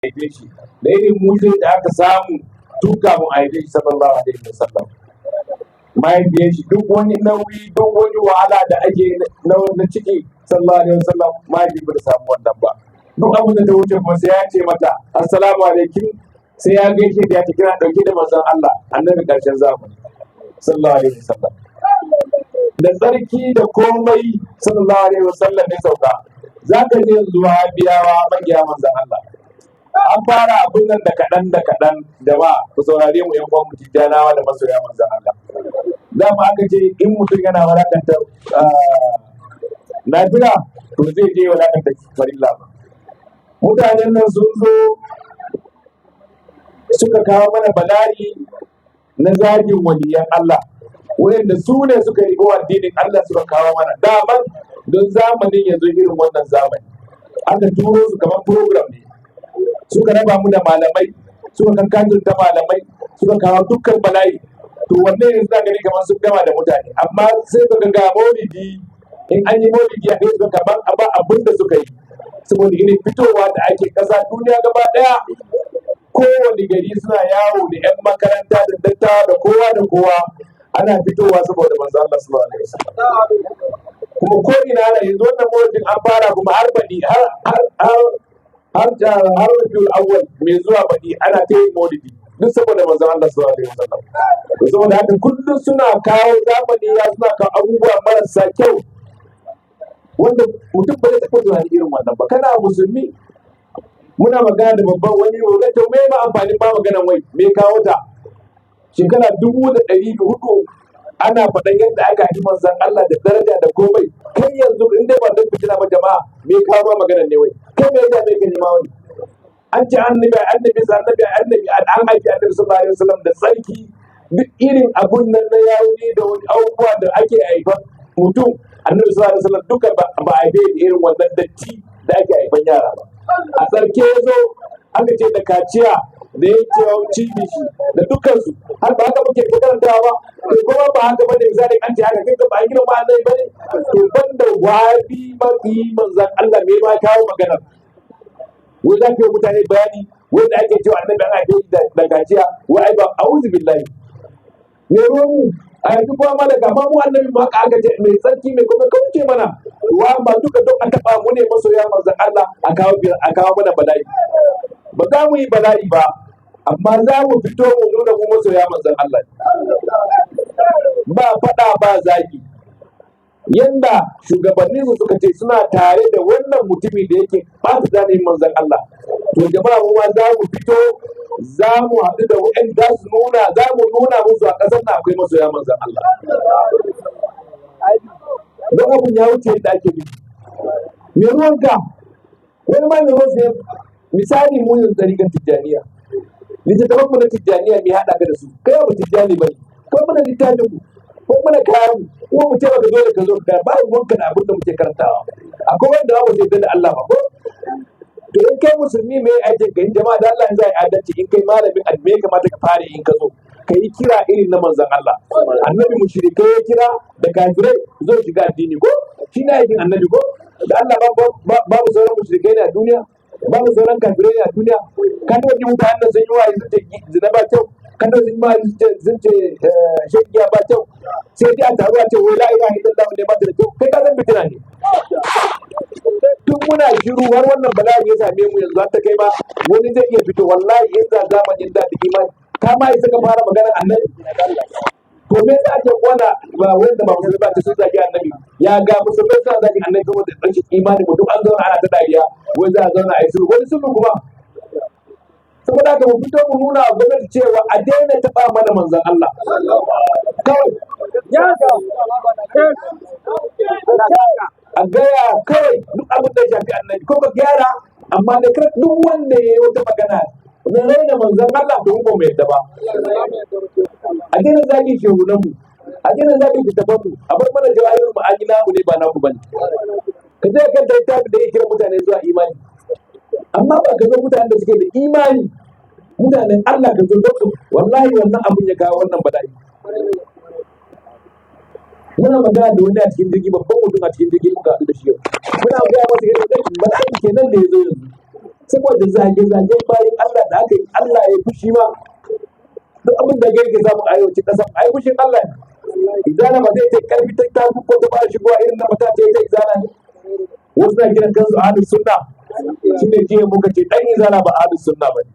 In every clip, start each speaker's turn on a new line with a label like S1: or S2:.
S1: haife shi da irin mutum da aka samu tun kafin a haife shi sallallahu alaihi wasallam. Mahaifiyar shi duk wani nauyi duk wani wahala da ake na ciki sallallahu alaihi wasallam mahaifi ba ta samu wannan ba. Duk abin da ta wuce kuma sai ya ce mata assalamu alaikum, sai ya gaishe da ya ta kira dauke da manzon Allah annabi karshen zamani sallallahu alaihi wasallam. Da tsarki da komai sallallahu alaihi wasallam ya sauka. Za ka je zuwa biyawa magiya manzon Allah. An fara abin nan da kaɗan jama'a ku saurare mu yan uwan mu tijjanawa da masoya manzon Allah. Dama aka ce in mutum yana walakanta nafila to zai je walakanta farilla ba. Mutanen nan sun zo suka kawo mana bala'i na zagin waliyan Allah, wanda su ne suka rigo addinin Allah suka kawo mana daman don zamanin yanzu irin wannan zamani aka turo su kamar program ne, suka raba mu da malamai, suka kankanta malamai, suka kawo dukkan bala'i. To wanne yanzu za gani kamar sun gama da mutane, amma sai ka ga maulidi in an yi maulidi a kai suka kamar abin da suka yi, saboda irin fitowa da ake kasa duniya gaba daya, kowane gari suna yawo da 'yan makaranta da dattawa da kowa ana fitowa saboda manzo Allah sallallahu alaihi wasallam. Kuma ko ina ana yanzu wannan maulidin an fara kuma har badi har Rabiul Awwal mai zuwa badi ana ta yin maulidi duk saboda manzo Allah sallallahu alaihi wasallam. Saboda haka kullum suna kawo zamani ya suna kawo abubuwa marasa kyau wanda mutum ba zai taɓa tunani irin wannan ba. Kana musulmi muna magana da babban wani wanda to me ma amfani ba maganan wai me kawo ta shekara 1400 ana faɗan yadda aka yi manzon Allah da daraja da komai. Kai yanzu in dai ba don fitina ba jama'a me kawo ma maganan ne wai kai me ya me ka nema wani an ce annabi an haifi annabi sallallahu alaihi wasallam da tsarki duk irin abun nan na yawuni da wani abubuwa da ake haifan mutum annabi sallallahu alaihi wasallam duka ba a haife irin wannan datti da ake haifan yara ba. A tsarki ya zo aka ce da kaciya da yake cibi shi da dukkansu har ba haka muke karantawa ba, to kuma ba haka bane misali an ce haka kinka ba a gina ba annabi bane, to banda wabi mafi manzan Allah me ma kawo magana wai za ka yi mutane bayani wanda ake cewa annabi an haife da kaciya wai ai ba a'udhu billahi me ruwan a yanzu kuma mana gama mu annabi ma aka ce mai tsarki mai kuma kauce mana wa ba duka don a taba mu ne masoya manzon Allah a kawo mana bala'i. Ba za mu yi bala'i ba amma za mu fito mu nuna mu masoya manzon Allah ba faɗa ba zagi. Yanda shugabannin su suka ce suna tare da wannan mutumi da yake ba su da manzon Allah, to jama'a mu ma za mu fito za mu haɗu da waɗanda za mu nuna musu a ƙasar na akwai masoya manzon Allah. Don abin ya wuce da ake bi. Me ruwanka? Wani ma mai ruwan misali mu yanzu ɗariƙar Tijjaniya. Littattafan mu na Tijjaniya me haɗa ka da su? Kai ba Tijjani ba ne. Kai muna littafin mu. Kai muna kayan mu. Kuma mu ce baka zo da ka zo ka ba ruwanka da abin da muke karantawa. Akwai wanda ba mu ce da Allah ba ko? To in kai musulmi mai aikin ka in jama'a da Allah in zai adalci in kai malamin me kamata ka fara in ka zo ka yi kira irin na manzon Allah. Annabi mushrikai ya kira da kafirai zo shiga addini ko shi na aikin annabi ko da Allah babu sauran mushrikai ne a duniya, babu sauran kafirai ne a duniya. Kan wani mutanen da sun yi wa sun ce zina ba kyau, kan da sun yi wa sun ce shagiya ba kyau, sai dai a taru a ce wai la ilaha illallah ne ba ta da kyau, kai ka san fitina ne. Tun muna shiru har wannan bala'i ya same mu yanzu har ta kai ma wani zai iya fito wallahi in za zamanin da imani ka ma isa ka fara maganar annabi. To me yasa ake kwana ba wanda ba musulmi ba ta sun zagi annabi, ya ga musulmai suna zagi annabi saboda rashin imani mu duk an zauna ana ta dariya wai za a zauna a yi sulhu, wani sulhu kuma saboda haka mu fito mu nuna wa gwamnati cewa a daina taɓa mana manzon Allah kawai ya ga a gaya kawai duk abin da ya shafi annabi ko ba gyara, amma da kar duk wanda ya yi wata magana na raina manzon Allah to mu ba mu yadda ba. A daina zagi shehunanmu, a daina zagi littafanmu, a bar mana jawabin ma'ani namu ne ba naku bane. Ka je kan littafi da ya kira mutane zuwa imani, amma ba ka zo mutanen da suke da imani mutanen Allah ka zo da su, wallahi wannan abun ya kawo wannan bala'i. Muna magana da wani a cikin jirgi, babban mutum a cikin jirgi muka haɗu da shi yau. Muna gaya masa irin bala'i kenan da ya zo yanzu. saboda zage-zagen bayan Allah da aka yi Allah ya fushi ma duk abin da gari ke samu a yau ci ƙasa a yi fushin Allah ne. Izala ba zai ta karfi ta ko ta ba shigowa irin na mata ta izala ne. Wasu na kiran kansu ahlus sunna shi ne jiya muka ce dan izala ba ahlus sunna ba ne,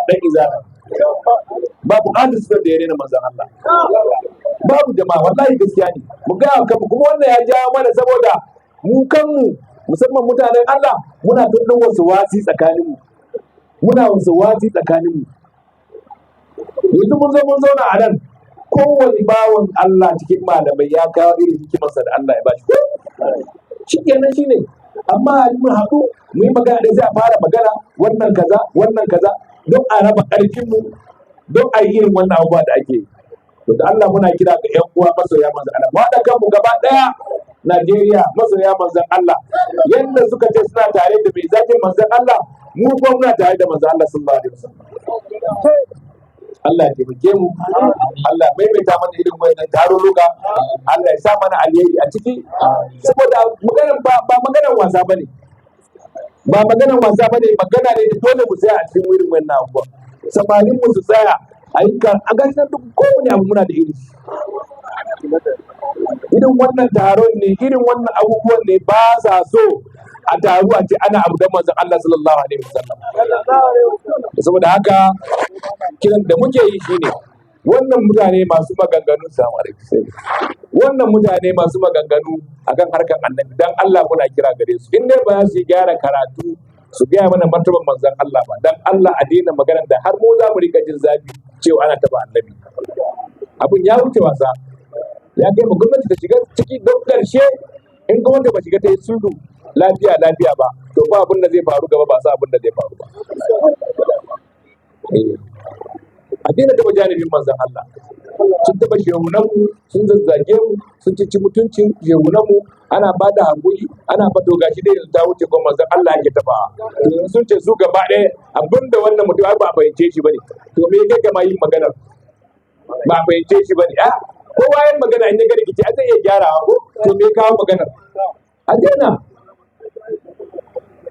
S1: dan izala babu ahlus sunna da ya rena manzon Allah, babu jama'a wallahi gaskiya ne mu ga kanmu. Kuma wannan ya jawo mana saboda mu kanmu musamman mutanen Allah muna tuddin wasu wasi tsakaninmu, yanzu mun zauna a nan kowane bawan Allah cikin malamai ya kawo irin hikimarsa da Allah ya bashi, shi kenan shi ne. Amma mu haɗu mu yi magana da sai a fara magana wannan kaza don a raba ƙarfinmu, don a yi irin wannan abubuwa da ake yi. To da Allah muna kira ga ƴan uwa masoya manzon Allah, mu haɗa kanmu gaba ɗaya Najeriya masoya manzon Allah, yadda suka ce suna tare da mai zakin manzon Allah, mu kuma muna tare da manzon Allah sallallahu alaihi wasallam. Allah ya taimake mu, Allah ya maimaita mana irin wannan tarurruka, Allah ya sa mana alheri a ciki, saboda maganar ba maganar wasa bane, magana ne da dole mu tsaya a cikin irin wannan abubuwa. Samarin mu su tsaya a yi a gasar duk kowane abu muna da iri. Irin wannan taron ne, irin wannan abubuwan ne ba sa so a taru a ce ana abu da manzon Allah sallallahu alaihi wasallam. Saboda haka kiran da muke yi shine wannan mutane masu maganganu akan harkar annabi, dan Allah muna kira gare su, in dai ba su gyara karatu su gaya mana martaban manzon Allah ba, dan Allah a daina maganar da har mu za mu rika jin zafi cewa ana taba annabi. Abun ya wuce wasa, ya kai mu gwamnati ta shiga ciki don karshe. In gwamnati ba shiga ta yi sulhu lafiya ba, to ba abin da zai faru gaba, ba sa abin da zai faru ba. A daina taba janibin manzon Allah. Sun taba shehunanmu, sun zazzage mu, sun ci mutuncin shehunanmu, ana ba da hankuli, ana ba to gashi dai yanzu ta wuce kuma manzon Allah yake taba. To yanzu sun ce su gaba ɗaya abinda wannan mutum ba a fahimce shi bane, to me kai gama yin magana ba a fahimce shi bane. Kowa yin magana in ya ga rikici zai iya gyarawa ko, to me kawo maganar a daina.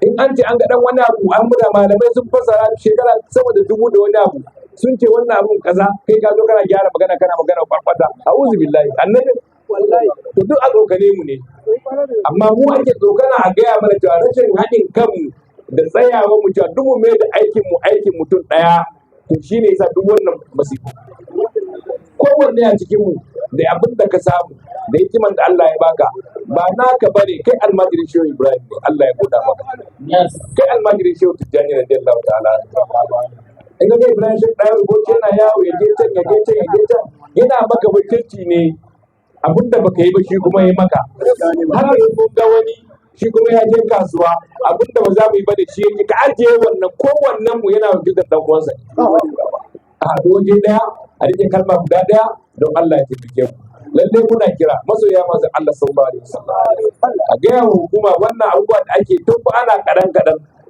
S1: In an ce an ga dan wani abu, an mura malamai sun fasara shekara sama da 1000 da wani abu, sun ce wannan abun kaza, kai ka zo kana gyara magana, kana magana kwarkwata, a'udhu billahi annabi. To duk a tsokane mu ne, amma mu ake tsokana a gaya mana cewa rashin haɗin kanmu da tsayawa mu cewa duk mu mai da aikin mutum ɗaya, to shine yasa duk wannan masifu. Kowanne a cikin mu da abin da ka samu da hikiman da Allah ya baka ba naka bane, kai almajirin shehu Ibrahim ne, Allah ya goda maka. Kai almajirin shehu Tijjani radiyallahu ta'ala. In ga Ibrahim shi ɗaya rubuce yana yawo ya je can yana maka wakilci ne, abinda baka yi ba shi kuma ya maka. Haka yin mun ga wani shi kuma ya je kasuwa, abinda ba za mu yi ba da shi yake, ka ajiye wannan, kowannen mu yana wakiltar dan uwansa. A haɗu waje ɗaya, a rike kalma guda ɗaya don Allah ya taimake mu. Lallai muna kira masoya manzon Allah sallallahu alaihi wasallam a gaya wa hukuma wannan abubuwa da ake tun fa ana kaɗan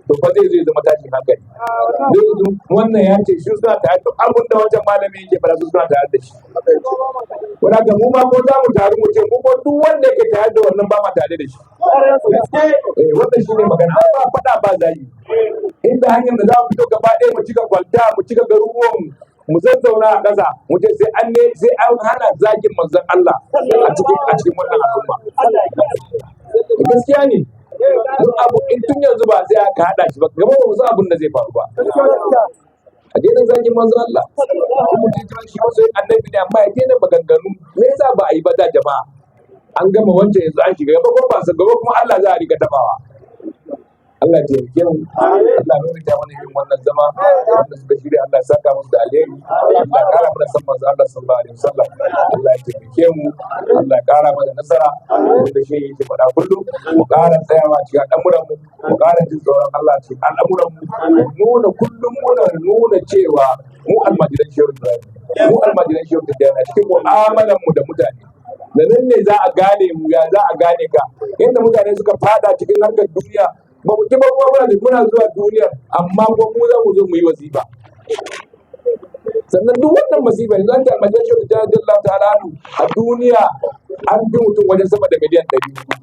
S1: to fa zai zama tashin hankali. Wannan ya ce shi suna tare da abin da wancan malami yake fara, su suna tare da shi. Wanda ga mu ma ko za mu taru mu ce mu ko duk wanda yake tare da wannan ba ma tare da shi. Wannan shi ne magana, ba faɗa ba zai. Inda hanyar da za mu fito gaba ɗaya mu cika kwalta, mu cika garuruwan mu zazzauna a ƙasa, mu ce sai an hana zagin manzon Allah a cikin wannan al'umma. Gaskiya ne. Duk abu in tun yanzu ba sai aka haɗa shi ba, gaba ba mu san abin da zai faru ba. A daina zagin manzon Allah. Kuma mutum ya shi wasu annabi ne, amma ya daina maganganu. Me yasa ba a yi ba da jama'a? An gama wancan yanzu an shiga gaba, ko ba su gaba kuma Allah za a riga tabawa. Allah ya taimake mu, Allah ya maimaita mana irin wannan zama, wanda suka shirya Allah ya saka musu da alheri, Allah ya kara mana san manzo Allah sallallahu alaihi wasallam, Allah ya taimake mu, Allah ya kara mana nasara, wanda shi yake faɗa kullum, mu kara tsayawa cikin al'amuran mu kara jin tsoron Allah cikin al'amuran mu nuna kullum muna nuna cewa mu almajiran shehu Ibrahim, mu almajiran shehu Tijjani cikin mu'amalan mu da mutane. Da nan ne za a gane mu, ya za a gane ka, yadda mutane suka fada cikin harkar duniya. Ba mu kiba kuma muna zuwa duniya, amma ko mu za mu zo mu yi wasifa. Sannan duk wannan masifa yanzu an ta almajiran shehu Tijjani radiyallahu ta'ala a duniya an fi mutum wajen sama da miliyan 100.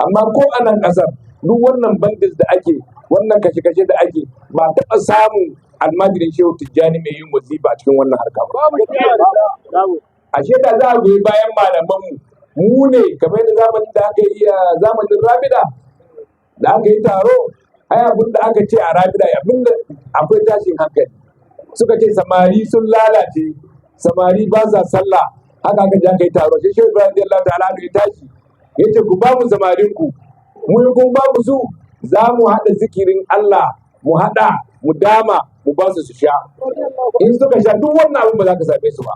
S1: Amma ko a nan ƙasar duk wannan bandits da ake wannan kashe-kashe da ake ba taɓa samun almajirin shehu tijjani mai yin wazifa a cikin wannan harka ba. Ashe da za a goyi bayan malamanmu mu ne kamar yadda zamanin da aka yi zamanin rabida da aka yi taro ai abin da aka ce a rabida abin da akwai tashin hankali suka ce samari sun lalace samari ba sa sallah haka aka je aka yi taro sai shehu Ibrahim radiyallahu ta'ala ya tashi yace ku ba mu samarin ku mu kun ba mu su za mu haɗa zikirin Allah mu haɗa mu dama mu ba su sha in suka sha duk wannan abin ba za ka same su ba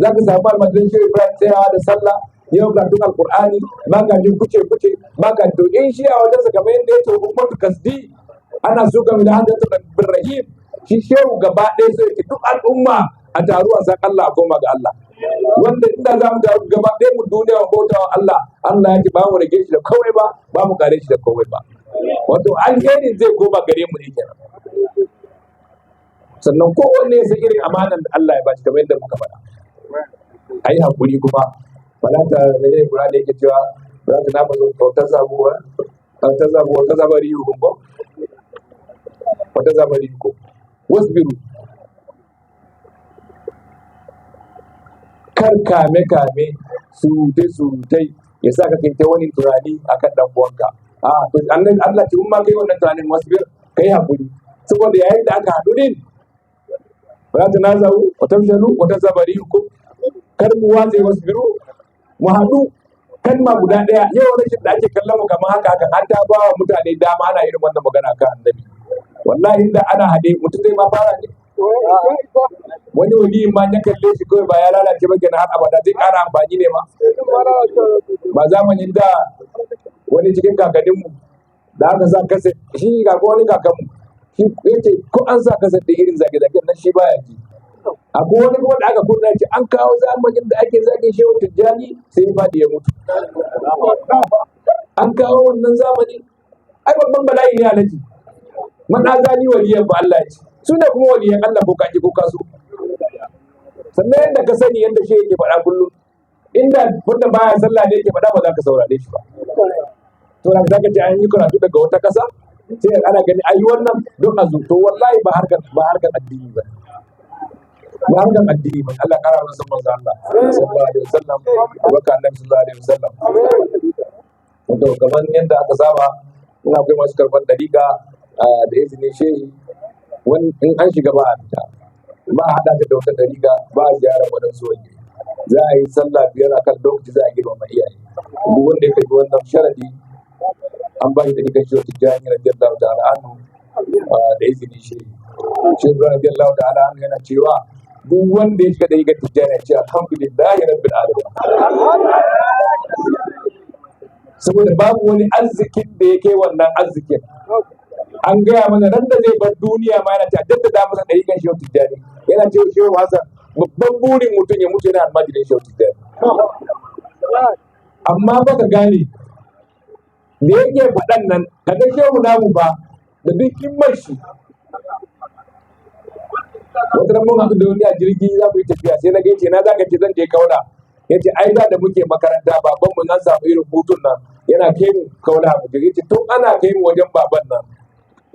S1: za ka samu almajirin shehu Ibrahim tsayawa da sallah yau ga duk alkur'ani ba ka jin kuce ba ka to in shi a wajensa kamar yadda ya ce hukumatu kasdi ana so game da hadatu bin rahim shi shehu gaba ɗaya sai ce duk al'umma a taru a san Allah a koma ga Allah wanda inda za mu taru gaba ɗaya mu duniya mu bauta wa Allah Allah ya ce ba mu rage shi da komai ba mu kare shi da komai ba wato alheri zai koma gare mu ne kenan sannan kowanne ya san irin amanan da Allah ya ba shi kamar yadda muka faɗa ai hakuri kuma falata mene kura da yake cewa za ta nafa wata sabuwa wata zabari hukun ko wata zabari hukun wasbiru kar kame surutai ya sa ka kinta wani tunani akan dan uwanka to Allah ce umma kai wannan tunanin wasbir kai hakuri saboda yayin da aka haɗu din ba ta nazaru wata shalu wata zabari hukun kar mu watse wasbiru mu haɗu kalma guda ɗaya yau rashin da ake kallon mu kamar haka an ta ba wa mutane dama ana irin wannan magana kan annabi wallahi da ana haɗe mutum zai ma fara ne wani waliyin ma ya kalle shi kawai ba ya lalace ba kenan har abada zai ƙara amfani ne ma ba zamanin da wani cikin kakanninmu da aka sa kasa shi ga wani kakanmu shi yace ko an sa kasa da irin zage-zagen nan shi baya ji akwai wani kuma da aka kunna ce an kawo zamanin da ake zagin shehu tijjani sai ya faɗi ya mutu an kawo wannan zamani ai babban bala'i ne alaji man azani waliyan ba Allah ya ce su ne kuma waliyan Allah ko kaji ko kaso sannan yadda ka sani yadda shi yake faɗa kullum inda wanda baya sallah ne yake faɗa ba za ka saurare shi ba to da zaka ce an yi karatu daga wata ƙasa sai ana gani ayi wannan don a zo to wallahi ba harkar addini ba ba harkar addini ba Allah kara masa manzo Allah sallallahu alaihi wasallam baka annabi sallallahu alaihi wasallam to kamar yadda aka saba ina akwai masu karban dariƙa da izinin shehi in an shiga ba a fita ba a haɗa ta da wata dariƙa ba a ziyarar waɗansu waje za a yi sallah biyar akan lokaci za a girmama iyaye duk wanda ya kai wannan sharadi an ba shi dariƙar shi wata jami'a radiyallahu ta'ala anhu da izinin shehi shehi radiyallahu ta'ala anhu yana cewa duk wanda ya shiga da yiga tijjani ce alhamdulillahi rabbil alamin saboda babu wani arzikin da ya kai wannan arzikin an gaya mana nan da zai bar duniya ma yana ta jaddada masa da yigan shehu tijjani yana cewa shehu Hassan babban burin mutum ya mutu yana almajirin shehu tijjani amma baka gane da yake faɗan nan kaga shehu namu ba da duk himmar shi wata ran mun haɗu da wani a jirgi za mu yi tafiya sai na gace na zaka ce zan je kaula yace ai da muke makaranta baban mu nan samu irin hutun nan yana kai mu kaula mu je yace tun ana kai mu wajen baban nan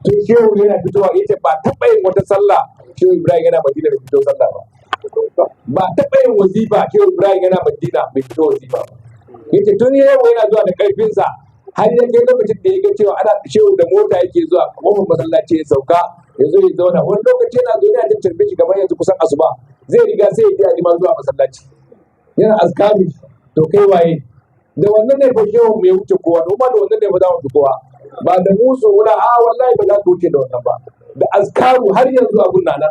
S1: tun shehu yana fitowa yace ba taɓa yin wata sallah shehu Ibrahim yana Madina bai fito sallah ba taɓa yin wazifa shehu Ibrahim yana Madina bai fito wazifa ba yace tun yau yana zuwa da karfinsa har ya kai lokacin da ya ga cewa ana shehu da mota yake zuwa kuma masallaci ya sauka ya zo ya zauna wani lokaci yana zaune a jin tarbe shi kamar yanzu kusan asuba zai riga sai ya biya liman zuwa masallaci yana azkari to kai waye da wannan ne fa shehu mai wuce kowa kuma da wannan ne ba za mu fi kowa ba da musu wala wallahi ba za ku wuce da wannan ba da azkaru har yanzu abun nan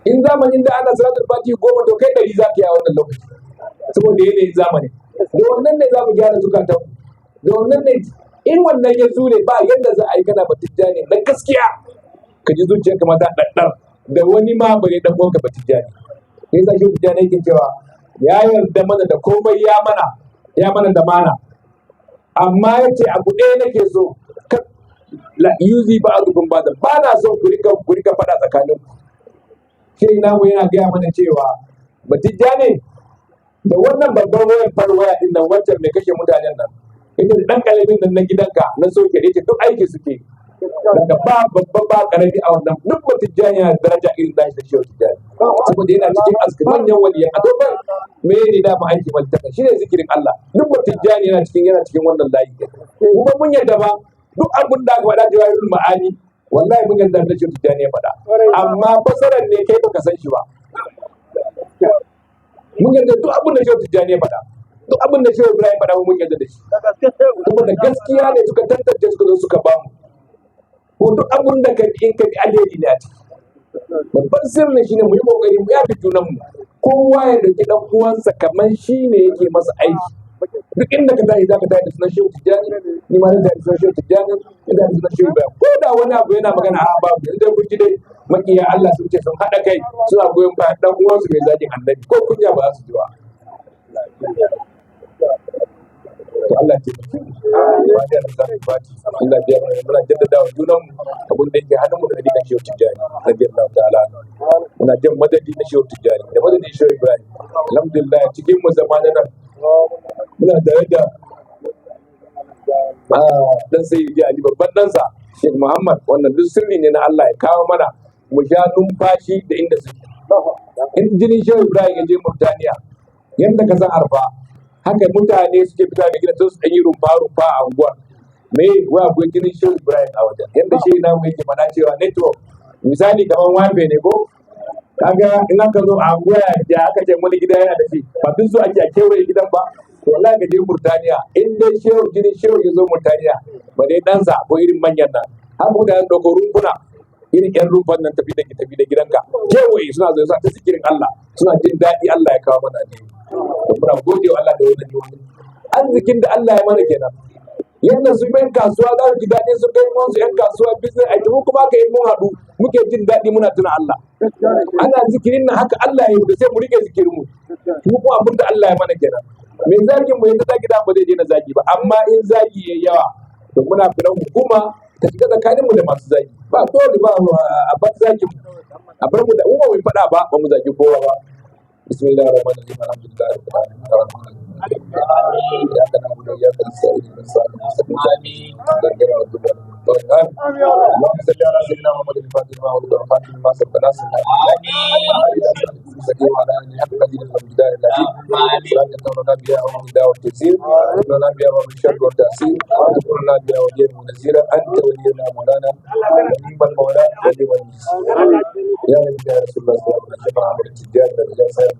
S1: in zamanin da ana salatul fati 10 to kai 100 za ka yi a wannan lokaci saboda yanayin zamani da wannan ne za mu gyara zukatan da wannan ne in wannan ya zure ba yadda za a yi kana batijjani na gaskiya ka ji zuciyar ka mata ɗaɗɗar da wani ma bare dan uwanka batijjani sai sa shi batijjani yake cewa ya yarda mana da komai ya mana da mana amma yace abu ɗaya nake so la yuzi ba azukun ba na son ku rika faɗa tsakanin ku sai namu yana gaya mana cewa batijjani da wannan babban wayar farwaya din nan wancan mai kashe mutanen nan ita da ɗan ƙaramin nan na gidanka na soke da ita duk aiki suke daga ba babba ba ƙarami a wannan duk wata jani yana daraja irin nashi da shehu tijjani saboda yana cikin askar manyan waliyan a dogon me ne da ma aiki malitaka shi ne zikirin Allah duk wata jani yana cikin wannan layi kuma mun yadda ba duk abin da aka faɗa jawabin ma'ani wallahi mun yadda da shehu tijjani ya faɗa amma fasaran ne kai baka san shi ba mun yadda duk abin da shehu tijjani ya faɗa duk abin da shehu Ibrahim faɗa mun yadda da shi saboda gaskiya ne suka tantance suka zo suka bamu ko duk abin da ka in ka bi alheri ne a ciki babban sirrin shine mu yi kokari mu yafi junan mu kowa ya dauki dan uwansa kamar shi ne yake masa aiki duk inda ka tashi zaka tashi da sunan shehu tijjani ni ma zan tashi da sunan shehu tijjani ina da sunan shehu Ibrahim ko da wani abu yana magana a babu idan kun ji dai makiya Allah sun ce sun haɗa kai suna goyon bayan dan uwansu mai zagin annabi ko kunya ba za su ji ba to Allah ke ba da zaki fati Allah biya mana muna jaddada wa junan mu abin da yake hannun mu da dikan shehu tijjani radiyallahu ta'ala muna jin madadi na shehu tijjani da madadi shehu Ibrahim alhamdulillah cikin mu zamanin nan muna tare da dan sayyidi Ali babban ɗansa Sheikh Muhammad wannan duk sirri ne na Allah ya kawo mana mu sha numfashi da inda suke in jinin shehu Ibrahim ya je Mauritania yanda ka san arfa haka mutane suke fita da gidan su yi rumfa a unguwar me wa akwai jinin shehu Ibrahim a wajen yanda shi na mu yake mana cewa network misali kamar wafe ne ko kaga in aka zo a unguwa da aka ce wani gida yana da shi ba duk so ake a kewaye gidan ba to wallahi ka je Mauritania in dai jinin shehu ya zo Mauritania ba dai ɗansa ko irin manyan nan har mutane ɗauko rumfuna irin ƴan rumfan nan tafi da gidanka kewaye suna zo ta zikirin Allah suna jin daɗi Allah ya kawo mana ne muna gode wa Allah da wannan yomi arzikin da Allah ya mana kenan yadda su yan kasuwa za su ji daɗi su kai su yan kasuwa business a mu kuma ka yi mun haɗu muke jin daɗi muna tuna Allah ana zikirin nan haka Allah ya yi da sai mu rike zikirin mu kuma abin da Allah ya mana kenan mai zagin mu yadda zagi da ba zai daina zagi ba amma in zagi yayi yawa to muna firan hukuma ta shiga tsakanin mu da masu zagi ba dole ba a bar zagin mu a bar mu da umma mu faɗa ba mu zagi kowa ba بسم الله الرحمن الرحيم الحمد لله رب العالمين إياك نعبد وإياك نستعين اهدنا الصراط المستقيم غير المغضوب عليهم اللهم صل على سيدنا محمد الفاتح لما ولد والخاتم لما سبق ناصر المستقيم وعلى آله حق قدره والمقدار العظيم صلاة تمرنا بها والهدى والتيسير وتقبلنا بها من الشر والتأثير وتكوننا بها وليا ونذيرا أنت ولينا مولانا ونعم المولى ولي النصير يا رب يا رسول الله صلى الله عليه وسلم على التجار والرجال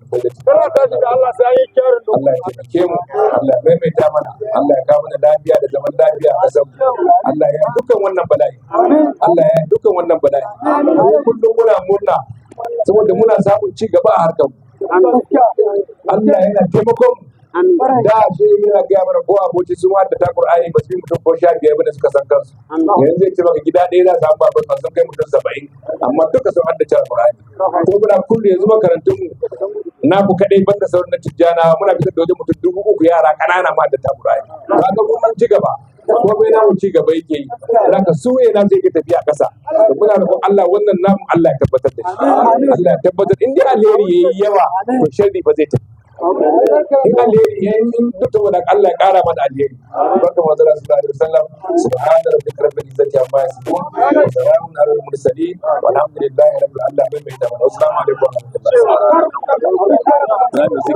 S1: Allah ya taimake mu Allah ya maimaita mana Allah ya kawo mana lafiya da zaman lafiya a ƙasar mu Allah ya dukkan wannan bala'i Allah ya dukkan wannan bala'i mu kullum muna murna saboda muna samun ci gaba a harkar mu Allah yana taimakon mu da shi yana gaya mana ko aboki sun wanda ta Qur'ani ba su yi mutum ko 15 bane suka san kansu yanzu zai ce maka gida ɗaya za su samu babban sun kai mutum 70 amma duka sun haddace Qur'ani ko muna kullu yanzu makarantun mu na ku kadai banda sauran na tijjana muna fitar da wajen mutum 3,000 yara kanana ma da ta Qur'ani kaga mun ci gaba ko bai namu ci gaba yake yi zaka suye na sai ka tafi a ƙasa to muna roƙon Allah wannan namu Allah ya tabbatar da shi Allah ya tabbatar in dai alheri yayi yawa to sharri ba zai tafi in alheri yayi duk saboda Allah ya ƙara mana alheri barka wa sallallahu alaihi wasallam subhana rabbika rabbil izzati amma yasifun wa salamun alal mursalin walhamdulillahi rabbil alamin assalamu alaikum wa rahmatullahi wa barakatuh